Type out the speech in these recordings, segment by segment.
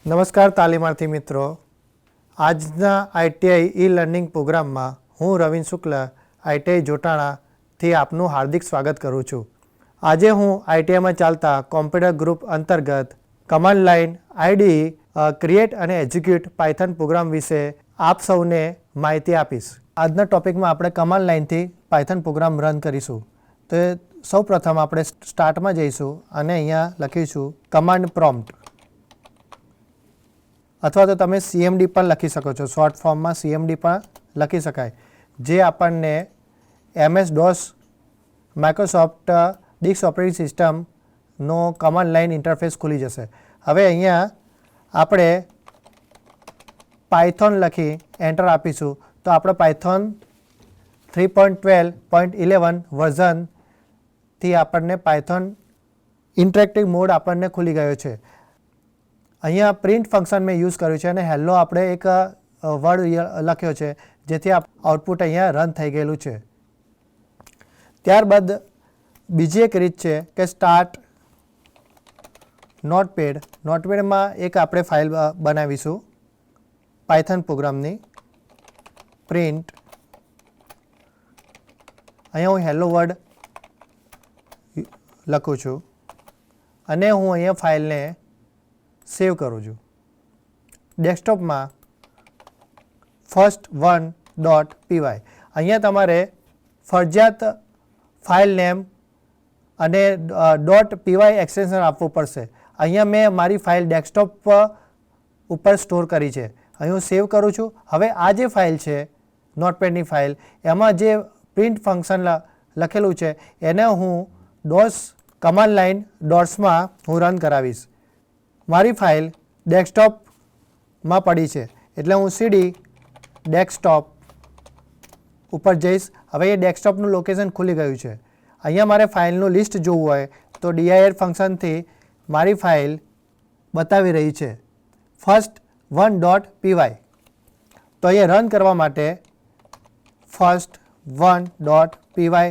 નમસ્કાર તાલીમાર્થી મિત્રો, આજના આઈટીઆઈ ઈ લર્નિંગ પ્રોગ્રામમાં હું રવિન્દ્ર શુક્લ આઈટીઆઈ જોટાણાથી આપનું હાર્દિક સ્વાગત કરું છું. આજે હું આઈટીઆઈમાં ચાલતા કોમ્પ્યુટર ગ્રુપ અંતર્ગત કમાન્ડ લાઇન આઈડીઈ ક્રિએટ અને એક્ઝિક્યુટ પાયથન પ્રોગ્રામ વિશે આપ સૌને માહિતી આપીશ. આજના ટોપિકમાં આપણે કમાન્ડ લાઇનથી પાયથન પ્રોગ્રામ રન કરીશું. તો સૌ પ્રથમ આપણે સ્ટાર્ટમાં જઈશું અને અહીંયા લખીશું કમાન્ડ પ્રોમ્પ્ટ, અથવા તો તમે CMD પણ લખી શકો છો. શોર્ટ ફોર્મમાં CMD પણ લખી શકાય, જે આપણને MS-DOS માઇક્રોસોફ્ટ ડિસ્ક ઓપરેટિંગ સિસ્ટમનો કમાન્ડ લાઇન ઇન્ટરફેસ ખુલી જશે. હવે અહીંયા આપણે પાયથોન લખી એન્ટર આપીશું તો આપણે પાયથોન 3.12.11 વર્ઝનથી આપણને પાયથોન ઇન્ટરેક્ટિવ મોડ આપણને ખુલી ગયો છે. અહીંયા પ્રિન્ટ ફંક્શન મેં યુઝ કર્યું છે અને હેલો આપણે એક વર્ડ લખ્યો છે, જેથી આઉટપુટ અહીંયા રન થઈ ગયેલું છે. ત્યારબાદ બીજી એક રીત છે કે સ્ટાર્ટ નોટપેડ. નોટપેડમાં એક આપણે ફાઇલ બનાવીશું પાયથન પ્રોગ્રામની. પ્રિન્ટ, અહીંયા હું હેલો વર્ડ લખું છું અને હું અહીંયા ફાઇલને સેવ કરું છું. ડેસ્કટોપમાં first1.py અહીંયા તમારે ફરજિયાત ફાઇલ નેમ અને .py એક્સટેન્શન આપવું પડશે. અહીંયા મેં મારી ફાઇલ ડેસ્કટોપ ઉપર સ્ટોર કરી છે. અહીં હું સેવ કરું છું. હવે આ જે ફાઇલ છે નોટપેડની ફાઇલ, એમાં જે પ્રિન્ટ ફંક્શન લખેલું છે એને હું DOS કમાન્ડ લાઇન ડોટ્સમાં હું રન કરાવીશ. મારી ફાઇલ ડેસ્કટોપમાં પડી છે એટલે હું સીડી ડેસ્કટોપ ઉપર જઈશ. હવે એ ડેસ્કટોપનું લોકેશન ખુલી ગયું છે. અહીંયા મારે ફાઇલનું લિસ્ટ જોવું હોય તો dir ફંક્શનથી મારી ફાઇલ બતાવી રહી છે first1.py. તો અહીંયા રન કરવા માટે first1.py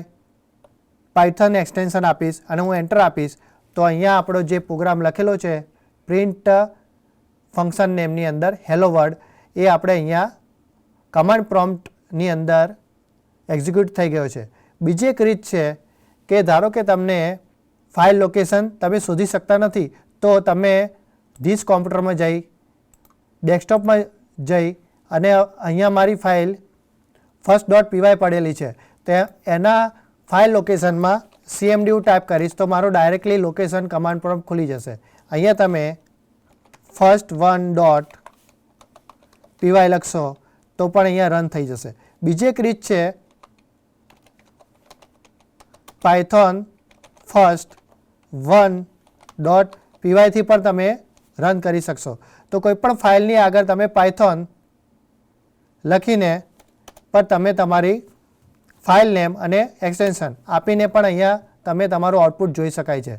પાયથન એક્સટેન્શન આપીશ અને હું એન્ટર આપીશ તો અહીંયા આપણો જે પ્રોગ્રામ લખેલો છે પ્રિન્ટ ફંક્શન નેમની અંદર હેલો વર્ડ, એ આપણે અહીંયા કમાન્ડ પ્રોમ્પ્ટની અંદર એક્ઝિક્યુટ થઈ ગયો છે. બીજી એક રીત છે કે ધારો કે તમને ફાઇલ લોકેશન તમે શોધી શકતા નથી તો તમે ધીસ કોમ્પ્યુટરમાં જઈ ડેસ્કટોપમાં જઈ અને અહીંયા મારી ફાઇલ first.py પડેલી છે તો એના ફાઇલ લોકેશનમાં CMD ટાઈપ કરીશ તો મારો ડાયરેક્ટલી લોકેશન કમાન્ડ પ્રોમ્પ્ટ ખુલી જશે. અહીંયા તમે first1.py લખશો તો પણ અહીંયા રન થઈ જશે. બીજી એક રીત છે પાયથોન first1.py થી પણ તમે રન કરી શકશો. તો કોઈ પણ ફાઇલની આગળ તમે પાયથોન લખીને પણ તમે તમારી ફાઇલ નેમ અને એક્સટેન્શન આપીને પણ અહીંયા તમે તમારું આઉટપુટ જોઈ શકાય છે.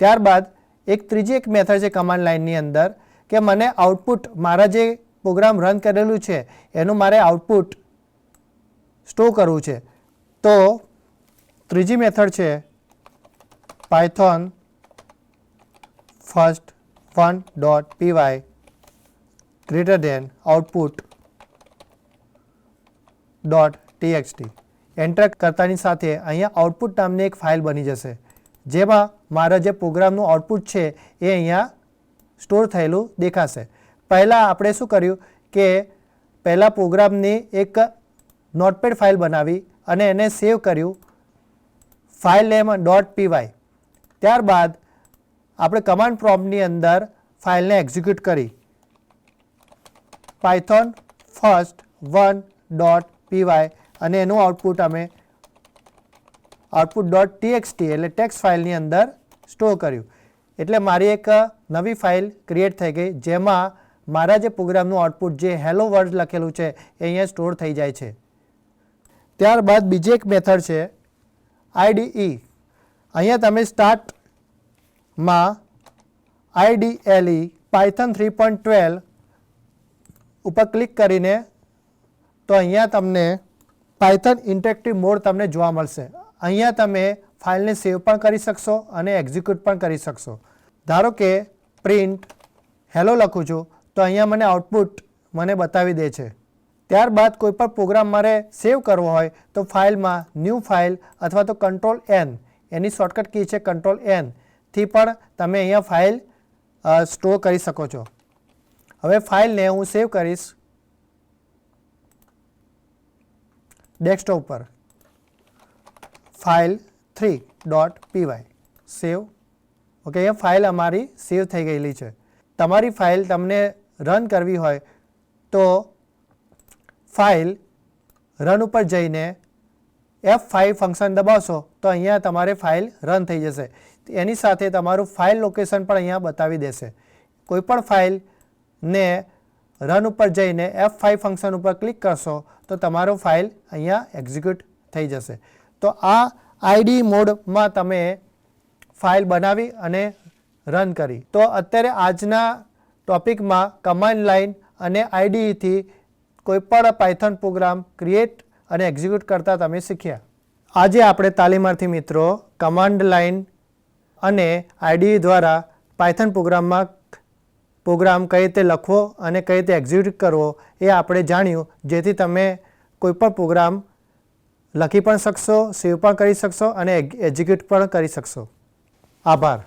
ત્યારબાદ એક ત્રીજી એક મેથડ છે કમાન્ડ લાઇનની અંદર કે મને આઉટપુટ મારા જે પ્રોગ્રામ રન કરેલું છે એનું મારે આઉટપુટ સ્ટોર કરવું છે. તો ત્રીજી મેથડ છે Python first1.py greater than output.txt. Enter કરતાની સાથે અહીંયા આઉટપુટ નામની એક ફાઇલ બની જશે, જેમાં મારા જે પ્રોગ્રામનું આઉટપુટ છે એ અહીંયા સ્ટોર થયેલું દેખાશે. પહેલાં આપણે શું કર્યું કે પહેલાં પ્રોગ્રામની એક નોટપેડ ફાઇલ બનાવી અને એને સેવ કર્યું ફાઇલ નેમ .py. ત્યારબાદ આપણે કમાન્ડ પ્રોમ્પ્ટની અંદર ફાઇલને એક્ઝિક્યુટ કરી પાયથોન first1.py અને એનું આઉટપુટ અમે output.txt એટલે ટેક્સ્ટ ફાઇલની અંદર સ્ટોર કર્યું. એટલે મારી એક નવી ફાઇલ ક્રિએટ થઈ ગઈ, જેમાં મારા જે પ્રોગ્રામનું આઉટપુટ જે હેલો વર્ડ લખેલું છે એ અહીંયા સ્ટોર થઈ જાય છે. ત્યારબાદ બીજી એક મેથડ છે IDE. અહીંયા તમે સ્ટાર્ટમાં IDLE પાયથન 3.12 ઉપર ક્લિક કરીને તો અહીંયા તમને પાયથન ઇન્ટરેક્ટિવ મોડ તમને જોવા મળશે. અહીંયા તમે ફાઇલને સેવ પણ કરી શકશો અને એક્ઝિક્યુટ પણ કરી શકશો. ધારો કે પ્રિન્ટ હેલો લખું છું તો અહીંયા મને આઉટપુટ મને બતાવી દે છે. ત્યારબાદ કોઈ પણ પ્રોગ્રામ મારે સેવ કરવો હોય તો ફાઇલમાં ન્યૂ ફાઇલ અથવા તો કંટ્રોલ એન, એની શોર્ટકટ કી છે કંટ્રોલ એન થી પણ તમે અહીંયા ફાઇલ સ્ટોર કરી શકો છો. હવે ફાઇલને હું સેવ કરીશ ડેસ્કટોપ પર, file3.py સેવ. ઓકે, અહીંયા ફાઇલ અમારી સેવ થઈ ગયેલી છે. તમારી ફાઇલ તમને રન કરવી હોય તો ફાઇલ રન ઉપર જઈને F5 ફંક્શન દબાવશો તો અહીંયા તમારે ફાઇલ રન થઈ જશે. એની સાથે તમારું ફાઇલ લોકેશન પણ અહીંયા બતાવી દેશે. કોઈપણ ફાઇલને રન ઉપર જઈને F5 ફંક્શન ઉપર ક્લિક કરશો તો તમારો ફાઇલ અહીંયા એક્ઝિક્યુટ થઈ જશે. તો આ આઈડી મોડમાં તમે ફાઇલ બનાવી અને રન કરી. તો અત્યારે આજના ટોપિકમાં કમાન્ડ લાઇન અને આઈડીથી કોઈપણ પાયથોન પ્રોગ્રામ ક્રિએટ અને એક્ઝિક્યુટ કરતા તમે શીખ્યા. આજે આપણે તાલીમાર્થી મિત્રો કમાન્ડ લાઇન અને આઈડી દ્વારા પાયથોન પ્રોગ્રામ કઈ રીતે લખવો અને કઈ રીતે એક્ઝિક્યુટ કરવો એ આપણે જાણ્યું, જેથી તમે કોઈપણ પ્રોગ્રામ લખી પણ શકશો, સેવ પણ કરી શકશો અને એક્ઝિક્યુટ પણ કરી શકશો. આભાર.